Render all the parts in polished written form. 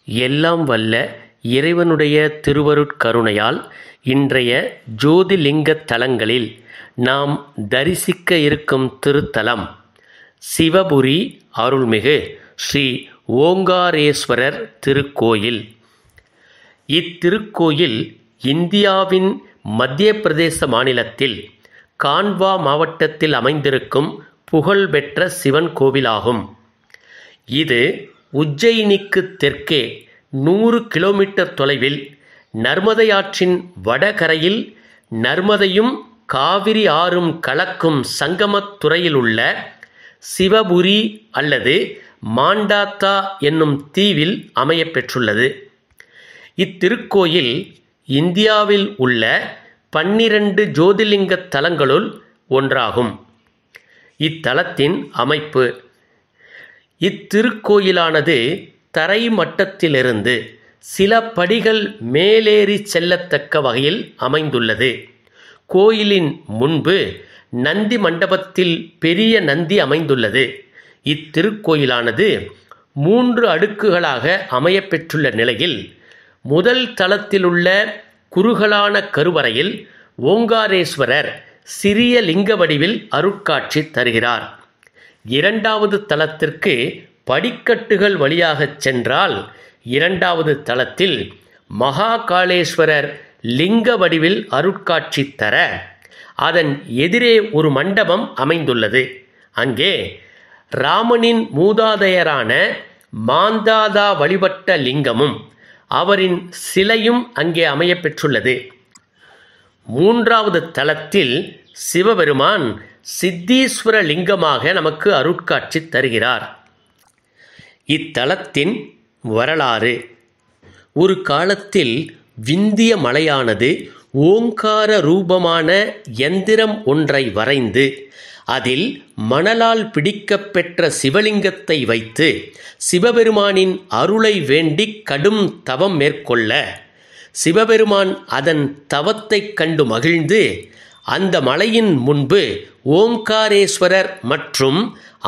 எல்லாம் வல்ல இறைவனுடைய திருவருட்கருணையால் இன்றைய ஜோதிலிங்கத் தலங்களில் நாம் தரிசிக்க இருக்கும் திருத்தலம் சிவபுரி அருள்மிகு ஸ்ரீ ஓங்காரேஸ்வரர் திருக்கோயில். இத்திருக்கோயில் இந்தியாவின் மத்திய பிரதேச மாநிலத்தில் கான்வா மாவட்டத்தில் அமைந்திருக்கும் புகழ்பெற்ற சிவன் கோவிலாகும். இது உஜ்ஜயினிக்கு தெற்கே 100 கிலோமீட்டர் தொலைவில் நர்மதை ஆற்றின் வடகரையில் நர்மதையும் காவிரி ஆறும் கலக்கும் சங்கமத்துறையில் உள்ள சிவபுரி அல்லது மாண்டாத்தா என்னும் தீவில் அமையப்பெற்றுள்ளது. இத்திருக்கோயில் இந்தியாவில் உள்ள 12 ஜோதிலிங்க தலங்களுள் ஒன்றாகும். இத்தலத்தின் அமைப்பு: இத்திருக்கோயிலானது தரை மட்டத்திலிருந்து சில படிகள் மேலேறி செல்லத்தக்க வகையில் அமைந்துள்ளது. கோயிலின் முன்பு நந்தி மண்டபத்தில் பெரிய நந்தி அமைந்துள்ளது. இத்திருக்கோயிலானது 3 அடுக்குகளாக அமையப்பெற்றுள்ள நிலையில் முதல் தளத்திலுள்ள குறுகலான கருவறையில் ஓங்காரேஸ்வரர் சிறிய லிங்க வடிவில் அருட்காட்சி தருகிறார். இரண்டாவது தளத்திற்கு படிக்கட்டுகள் வழியாகச் சென்றால் இரண்டாவது தளத்தில் மகாகாளேஸ்வரர் லிங்க வடிவில் அருட்காட்சி தர அதன் எதிரே ஒரு மண்டபம் அமைந்துள்ளது. அங்கே ராமனின் மூதாதையரான மாந்தாதா வழிபட்ட லிங்கமும் அவரின் சிலையும் அங்கே அமையப்பெற்றுள்ளது. மூன்றாவது தளத்தில் சிவபெருமான் சித்தீஸ்வர லிங்கமாக நமக்கு அருட்காட்சி தருகிறார். இத்தலத்தின் வரலாறு: ஒரு காலத்தில் விந்திய மலையானது ஓங்கார ரூபமான யந்திரம் ஒன்றை வரைந்து அதில் மணலால் பிடிக்கப்பெற்ற சிவலிங்கத்தை வைத்து சிவபெருமானின் அருளை வேண்டி கடும் தவம் மேற்கொள்ள சிவபெருமான் அதன் தவத்தைக் கண்டு மகிழ்ந்து அந்த மலையின் முன்பு ஓம்காரேஸ்வரர் மற்றும்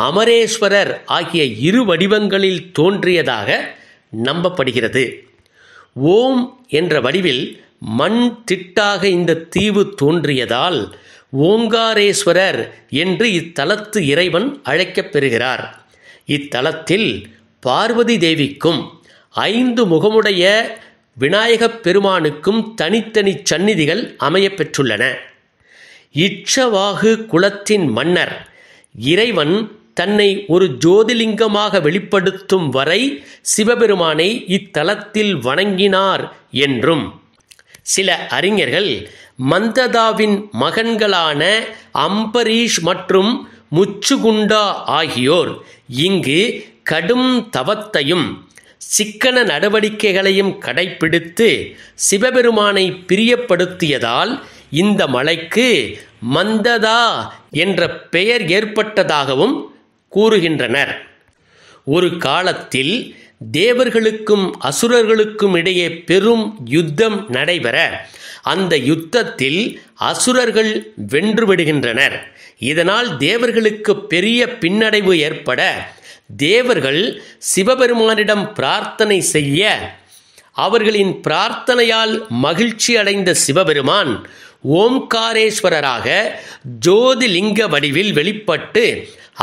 அமரேஸ்வரர் ஆகிய 2 வடிவங்களில் தோன்றியதாக நம்பப்படுகிறது. ஓம் என்ற வடிவில் மண் திட்டாக இந்த தீவு தோன்றியதால் ஓங்காரேஸ்வரர் என்று இத்தலத்து இறைவன் அழைக்கப் பெறுகிறார். இத்தலத்தில் பார்வதி தேவிக்கும் 5 முகமுடைய விநாயகப் பெருமானுக்கும் தனித்தனி சந்நிதிகள் அமையப்பெற்றுள்ளன. இட்சவாகு குலத்தின் மன்னர் இறைவன் தன்னை ஒரு ஜோதிலிங்கமாக வெளிப்படுத்தும் வரை சிவபெருமானை இத்தலத்தில் வணங்கினார் என்றும் சில அறிஞர்கள் மந்ததாவின் மகன்களான அம்பரீஷ் மற்றும் முச்சுகுண்டா ஆகியோர் இங்கு கடும் தவத்தையும் சிக்கன நடவடிக்கைகளையும் கடைப்பிடித்து சிவபெருமானை பிரியப்படுத்தியதால் இந்த மலைக்கு மந்ததா என்ற பெயர் ஏற்பட்டதாகவும் கூறுகின்றனர். ஒரு காலத்தில் தேவர்களுக்கும் அசுரர்களுக்கும் இடையே பெரும் யுத்தம் நடைபெற அந்த யுத்தத்தில் அசுரர்கள் வென்றுவிடுகின்றனர். இதனால் தேவர்களுக்கு பெரிய பின்னடைவு ஏற்பட தேவர்கள் சிவபெருமானிடம் பிரார்த்தனை செய்ய அவர்களின் பிரார்த்தனையால் மகிழ்ச்சி அடைந்த சிவபெருமான் ஓம்காரேஸ்வரராக ஜோதிலிங்க வடிவில் வெளிப்பட்டு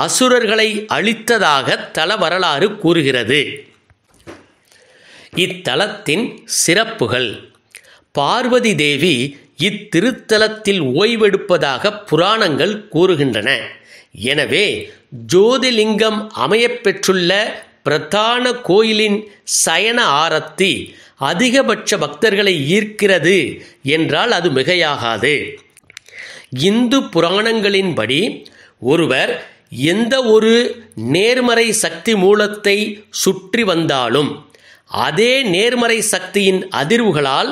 அசுரர்களை அழித்ததாக தல வரலாறு கூறுகிறது. இத்தலத்தின் சிறப்புகள்: பார்வதி தேவி இத்திருத்தலத்தில் ஓய்வெடுப்பதாக புராணங்கள் கூறுகின்றன. எனவே ஜோதிலிங்கம் அமையப்பெற்றுள்ள பிரதான கோயிலின் சயன ஆரத்தி அதிகபட்ச பக்தர்களை ஈர்க்கிறது என்றால் அது மிகையாகாது. இந்து புராணங்களின்படி ஒருவர் எந்த ஒரு நேர்மறை சக்தி மூலத்தை சுற்றி வந்தாலும் அதே நேர்மறை சக்தியின் அதிர்வுகளால்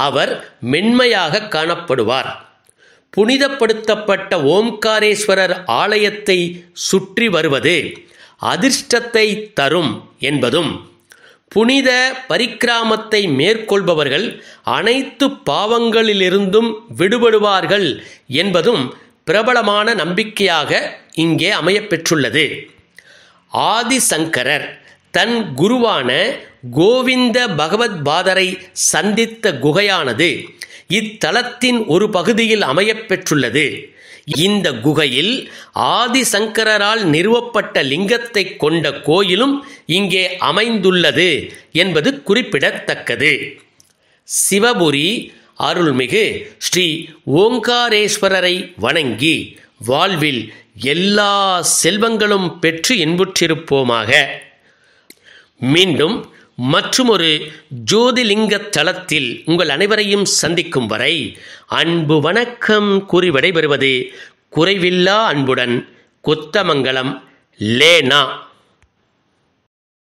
அவர் மென்மையாக காணப்படுவார். புனிதப்படுத்தப்பட்ட ஓம்காரேஸ்வரர் ஆலயத்தை சுற்றி வருவது அதிர்ஷ்டத்தை தரும் என்பதும் புனித பரிக்கிராமத்தை மேற்கொள்பவர்கள் அனைத்து பாவங்களிலிருந்தும் விடுபடுவார்கள் என்பதும் பிரபலமான நம்பிக்கையாக இங்கே அமையப்பெற்றுள்ளது. ஆதிசங்கரர் தன் குருவான கோவிந்த பகவத் பாதரை சந்தித்த குகையானது இத்தலத்தின் ஒரு பகுதியில் அமையப்பெற்றுள்ளது. இந்த குகையில் ஆதிசங்கரால் நிறுவப்பட்ட லிங்கத்தை கொண்ட கோயிலும் இங்கே அமைந்துள்ளது என்பது குறிப்பிடத்தக்கது. சிவபுரி அருள்மிகு ஸ்ரீ ஓங்காரேஸ்வரரை வணங்கி வாழ்வில் எல்லா செல்வங்களும் பெற்று இன்புற்றிருப்போமாக. மீண்டும் மற்றுமொரு ஜோதிலிங்க தலத்தில் உங்கள் அனைவரையும் சந்திக்கும் வரை அன்பு வணக்கம் கூறி விடைபெறுவது குறைவில்லா அன்புடன் கொத்தமங்கலம் லேனா.